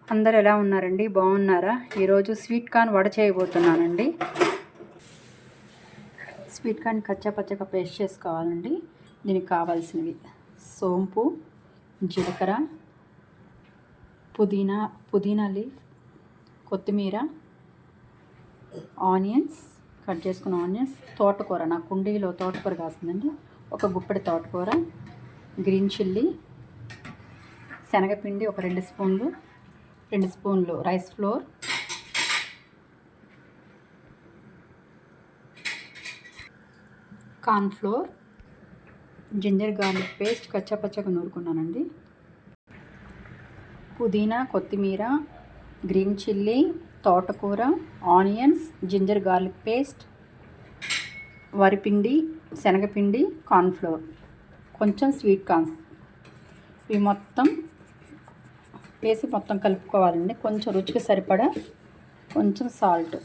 అందరు ఎలా ఉన్నారండి? బాగున్నారా? ఈరోజు స్వీట్ కార్న్ వడ చేయబోతున్నానండి. స్వీట్ కార్న్ కచ్చాపచ్చగా పేస్ట్ చేసుకోవాలండి. దీనికి కావాల్సినవి సోంపు, జీలకర్ర, పుదీనా లీఫ్, కొత్తిమీర, ఆనియన్స్, కట్ చేసుకున్న ఆనియన్స్, తోటకూర, నా కుండీలో తోటకూర కాస్తుందండి, ఒక గుప్పెడి తోటకూర, గ్రీన్ చిల్లీ, శనగపిండి ఒక 2 స్పూన్లు rice flour, corn flour, ginger garlic paste కచ్చాపచ్చగా నూరుకున్నానండి, పుదీనా, కొత్తిమీర, గ్రీన్ చిల్లీ, తోటకూర, ఆనియన్స్, జింజర్ గార్లిక్ పేస్ట్, వరిపిండి, శనగపిండి, కార్న్ ఫ్లోర్, కొంచెం స్వీట్ కార్న్స్, ఇవి మొత్తం వేసి మొత్తం కలుపుకోవాలండి. కొంచెం రుచికి సరిపడా కొంచెం సాల్ట్,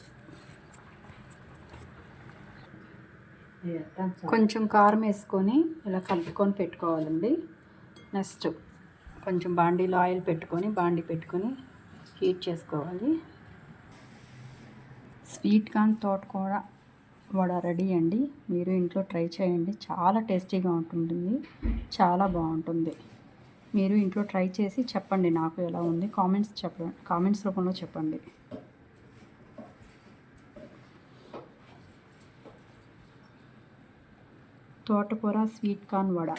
కొంచెం కారం వేసుకొని ఇలా కలుపుకొని పెట్టుకోవాలండి. నెక్స్ట్ కొంచెం బాండీలో ఆయిల్ పెట్టుకొని హీట్ చేసుకోవాలి. స్వీట్ కార్న్ తోటకూర వడ రెడీ అండి. మీరు ఇంట్లో ట్రై చేయండి, చాలా టేస్టీగా ఉంటుంది, చాలా బాగుంటుంది. మీరు ఇంట్లో ట్రై చేసి చెప్పండి నాకు ఎలా ఉంది, కామెంట్స్ రూపంలో చెప్పండి. తోటకూర స్వీట్ కార్న్ వడ.